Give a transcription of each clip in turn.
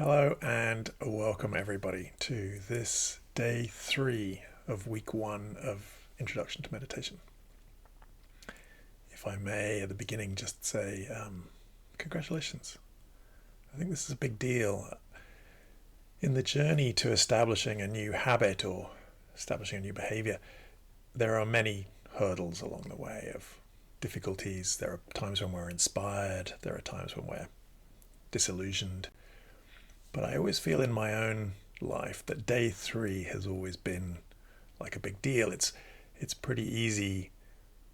Hello and welcome everybody to this day 3 of week 1 of Introduction to Meditation. If I may, at the beginning, just say congratulations. I think this is a big deal. In the journey to establishing a new habit or establishing a new behavior, there are many hurdles along the way of difficulties. There are times when we're inspired, there are times when we're disillusioned. But I always feel in my own life that day 3 has always been like a big deal. It's pretty easy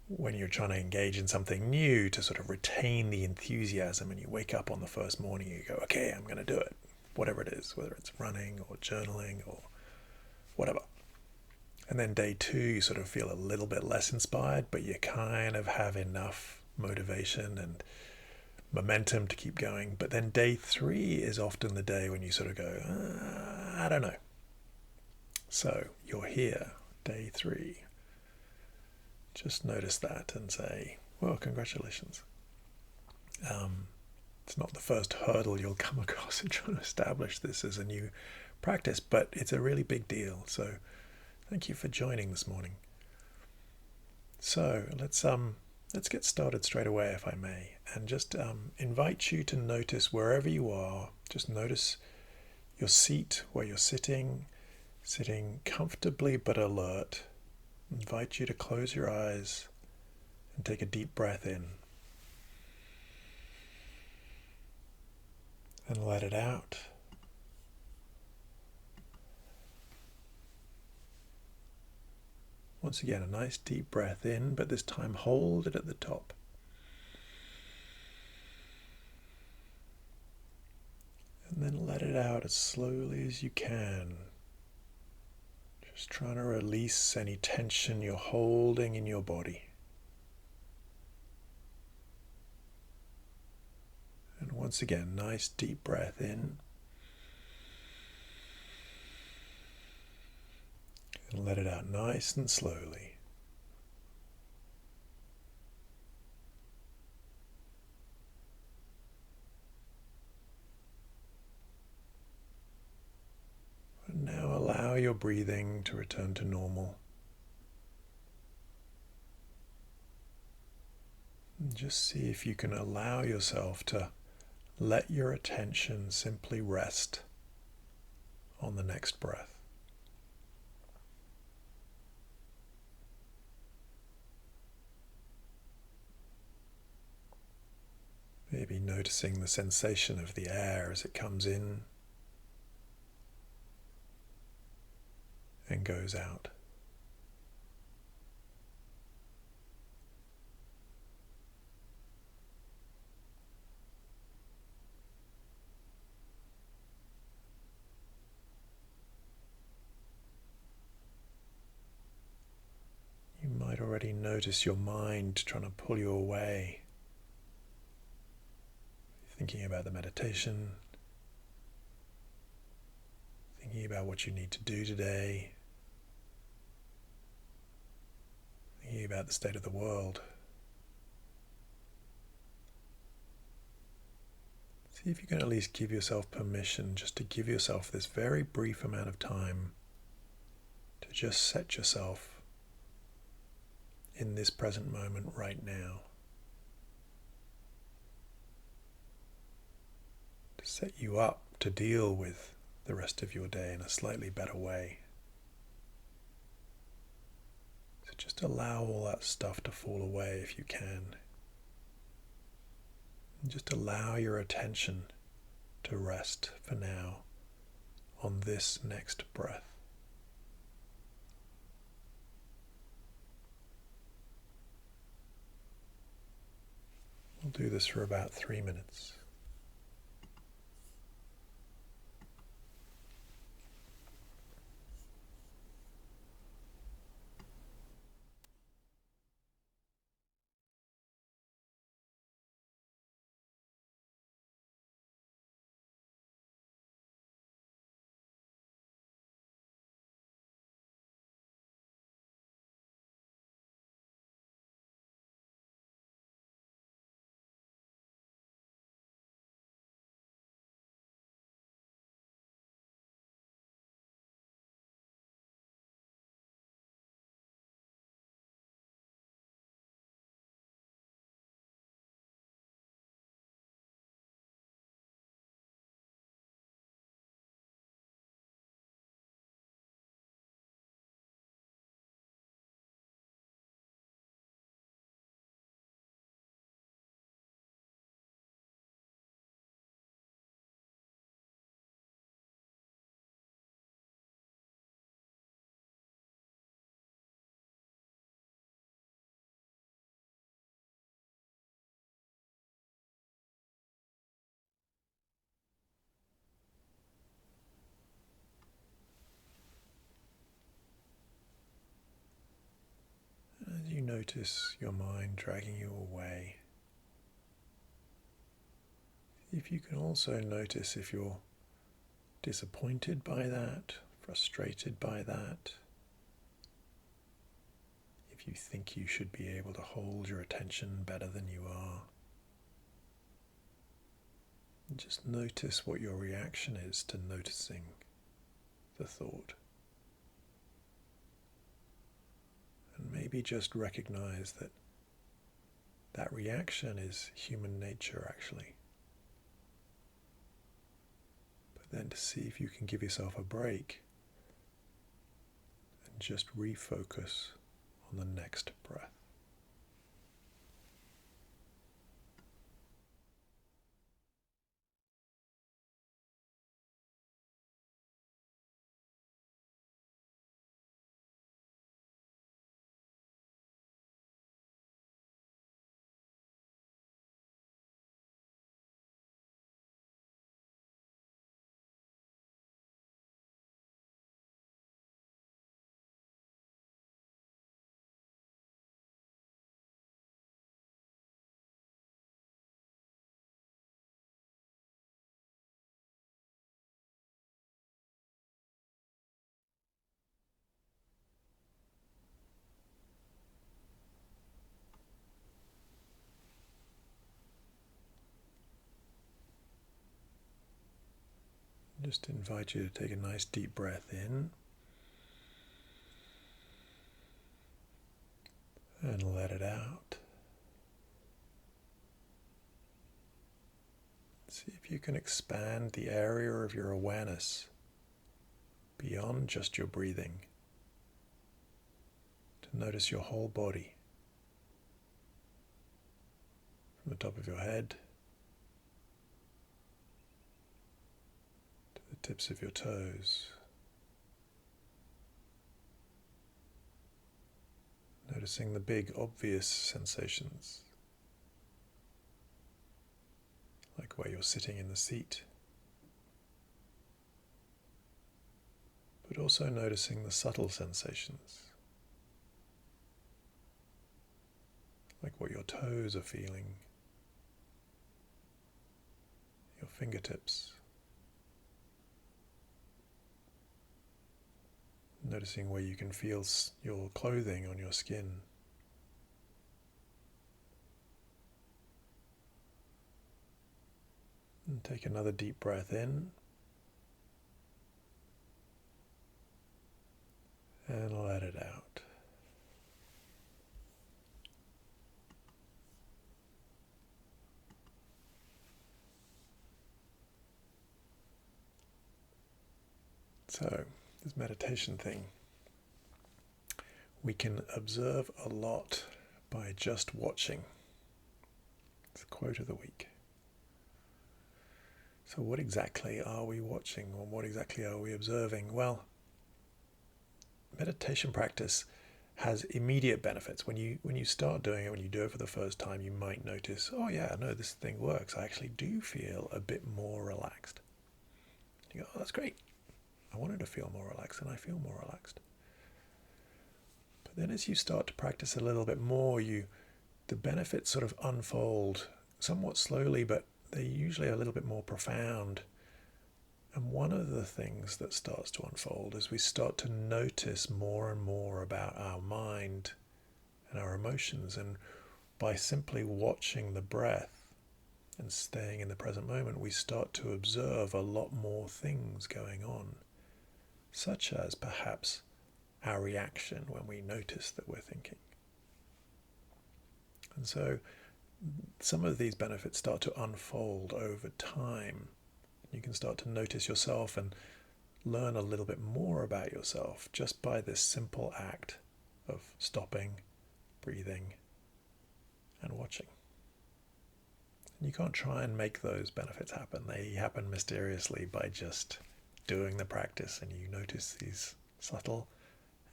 when you're trying to engage in something new to sort of retain the enthusiasm, and you wake up on the first morning, you go, okay, I'm going to do it, whatever it is, whether it's running or journaling or whatever. And then day 2, you sort of feel a little bit less inspired, but you kind of have enough motivation and momentum to keep going. But then day 3 is often the day when you sort of go, I don't know. So you're here, day 3. Just notice that and say, well, congratulations. It's not the first hurdle you'll come across in trying to establish this as a new practice, but it's a really big deal. So thank you for joining this morning. So let's get started straight away, if I may, and just invite you to notice wherever you are. Just notice your seat, where you're sitting comfortably but alert. Invite you to close your eyes and take a deep breath in and let it out. Once again, a nice deep breath in, but this time hold it at the top. And then let it out as slowly as you can. Just trying to release any tension you're holding in your body. And once again, nice deep breath in. And let it out nice and slowly. And now allow your breathing to return to normal. And just see if you can allow yourself to let your attention simply rest on the next breath. Maybe noticing the sensation of the air as it comes in and goes out. You might already notice your mind trying to pull you away, thinking about the meditation, thinking about what you need to do today, thinking about the state of the world. See if you can at least give yourself permission just to give yourself this very brief amount of time to just set yourself in this present moment right now. To set you up to deal with the rest of your day in a slightly better way. So just allow all that stuff to fall away if you can. And just allow your attention to rest for now on this next breath. We'll do this for about 3 minutes. notice your mind dragging you away. If you can also notice if you're disappointed by that, frustrated by that, if you think you should be able to hold your attention better than you are. And just notice what your reaction is to noticing the thought. And maybe just recognize that that reaction is human nature, actually. But then to see if you can give yourself a break and just refocus on the next breath. Just invite you to take a nice deep breath in and let it out. See if you can expand the area of your awareness beyond just your breathing to notice your whole body, from the top of your head to the tips of your toes. Noticing the big obvious sensations, like where you're sitting in the seat, but also noticing the subtle sensations, like what your toes are feeling, your fingertips. Noticing where you can feel your clothing on your skin. And take another deep breath in and let it out. So, this meditation thing, we can observe a lot by just watching. It's the quote of the week. So what exactly are we watching, or what exactly are we observing? Well, meditation practice has immediate benefits. When you start doing it, when you do it for the first time, you might notice, oh yeah, no, this thing works. I actually do feel a bit more relaxed. You go, oh, that's great. I wanted to feel more relaxed, and I feel more relaxed. But then as you start to practice a little bit more, the benefits sort of unfold somewhat slowly, but they're usually a little bit more profound. And one of the things that starts to unfold is we start to notice more and more about our mind and our emotions. And by simply watching the breath and staying in the present moment, we start to observe a lot more things going on, such as perhaps our reaction when we notice that we're thinking. And so some of these benefits start to unfold over time. You can start to notice yourself and learn a little bit more about yourself just by this simple act of stopping, breathing, and watching. And you can't try and make those benefits happen. They happen mysteriously by just doing the practice, and you notice these subtle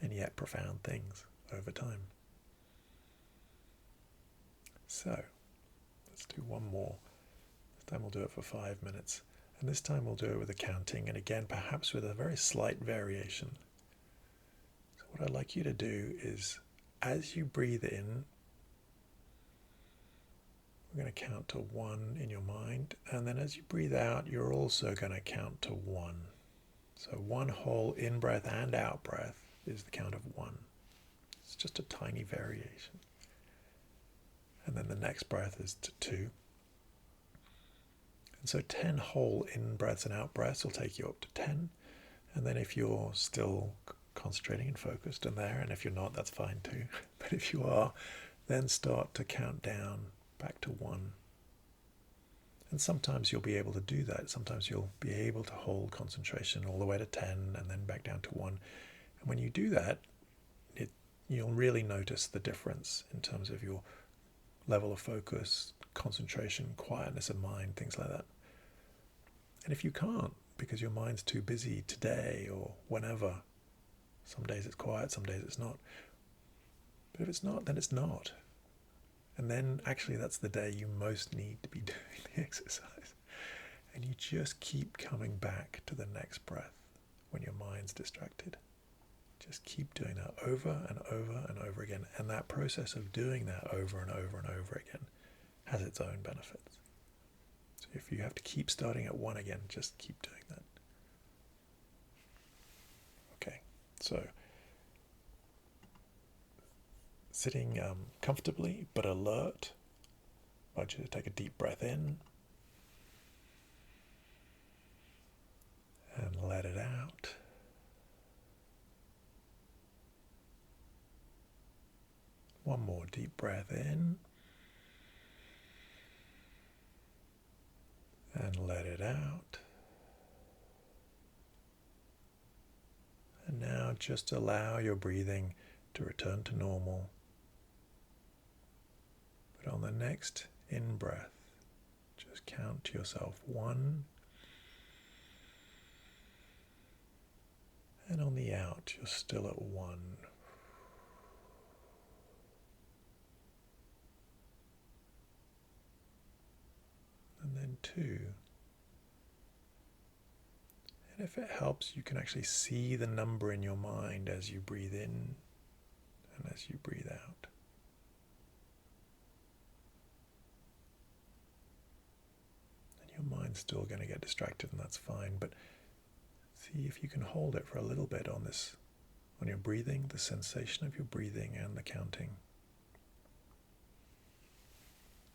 and yet profound things over time. So, let's do one more. This time we'll do it for 5 minutes. And this time we'll do it with a counting, and again, perhaps with a very slight variation. So what I'd like you to do is, as you breathe in, we're going to count to 1 in your mind, and then as you breathe out, you're also going to count to 1. So 1 whole in-breath and out-breath is the count of 1. It's just a tiny variation. And then the next breath is to 2. And so 10 whole in-breaths and out-breaths will take you up to 10. And then if you're still concentrating and focused and there, and if you're not, that's fine too. But if you are, then start to count down back to 1. And sometimes you'll be able to do that. Sometimes you'll be able to hold concentration all the way to 10 and then back down to 1. And when you do that, you'll really notice the difference in terms of your level of focus, concentration, quietness of mind, things like that. And if you can't, because your mind's too busy today or whenever, some days it's quiet, some days it's not. But if it's not, then it's not. And then actually that's the day you most need to be doing the exercise. And you just keep coming back to the next breath when your mind's distracted. Just keep doing that over and over and over again. And that process of doing that over and over and over again has its own benefits. So if you have to keep starting at 1 again, just keep doing that. Okay, so sitting comfortably but alert, I want you to take a deep breath in and let it out. One more deep breath in and let it out. And now just allow your breathing to return to normal. But on the next in-breath, just count to yourself 1. And on the out, you're still at 1. And then 2. And if it helps, you can actually see the number in your mind as you breathe in and as you breathe out. And your mind's still going to get distracted, and that's fine, but see if you can hold it for a little bit on your breathing, the sensation of your breathing and the counting.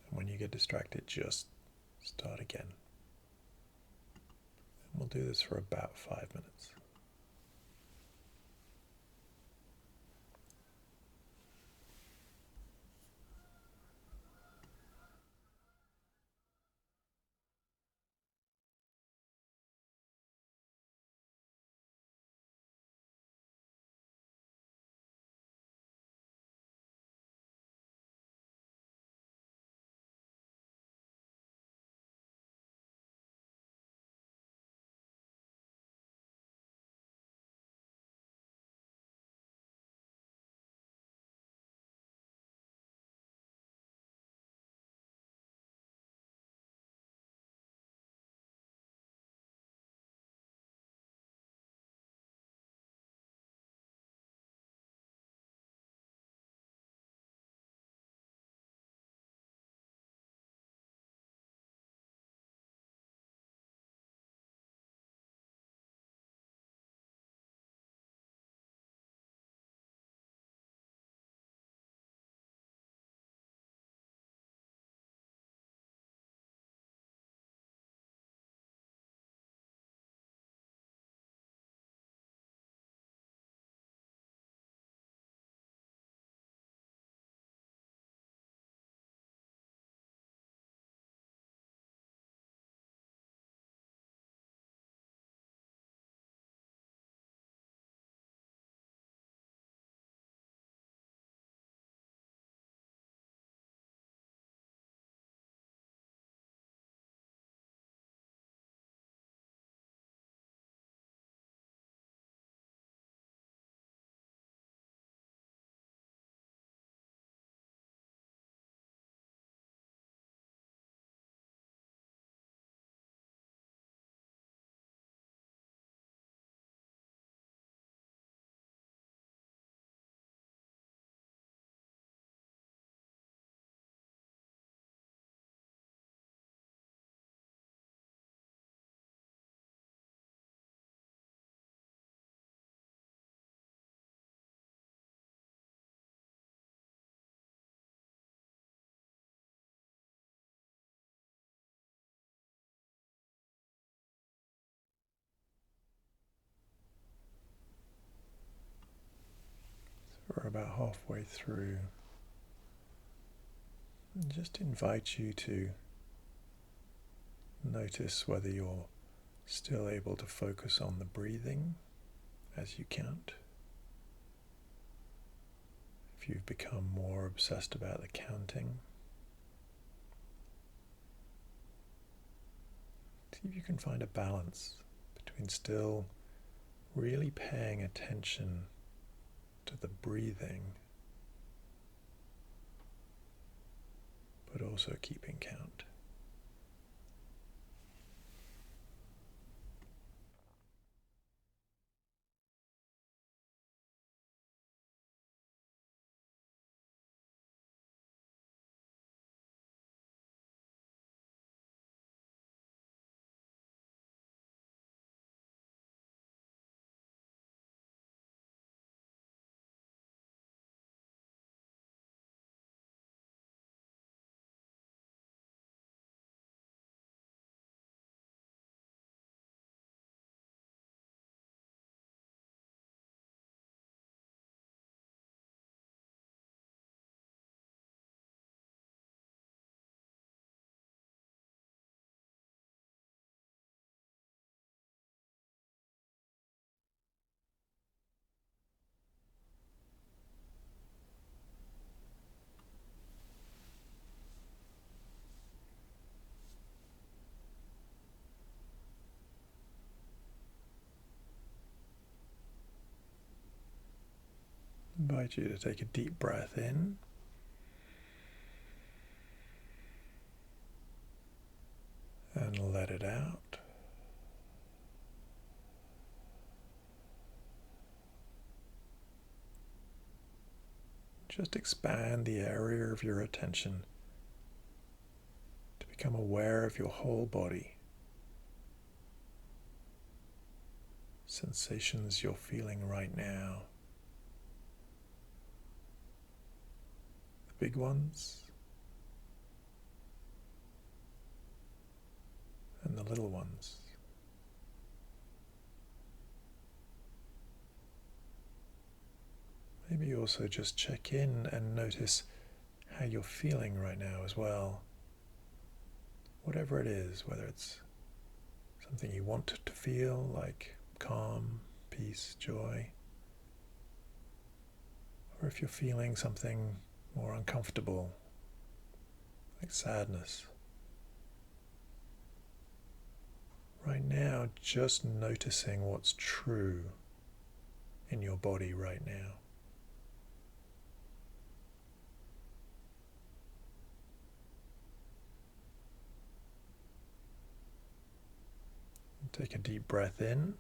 And when you get distracted, just start again. And we'll do this for about 5 minutes. about halfway through. And just invite you to notice whether you're still able to focus on the breathing as you count. If you've become more obsessed about the counting, see if you can find a balance between still really paying attention to the breathing, but also keeping count. I invite you to take a deep breath in and let it out. Just expand the area of your attention to become aware of your whole body. Sensations you're feeling right now. The big ones and the little ones. Maybe also just check in and notice how you're feeling right now as well. Whatever it is, whether it's something you want to feel, like calm, peace, joy, or if you're feeling something more uncomfortable, like sadness. Right now, just noticing what's true in your body right now. Take a deep breath in.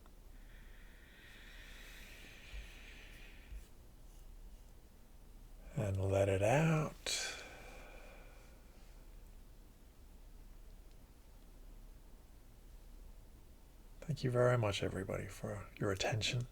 And let it out. Thank you very much, everybody, for your attention.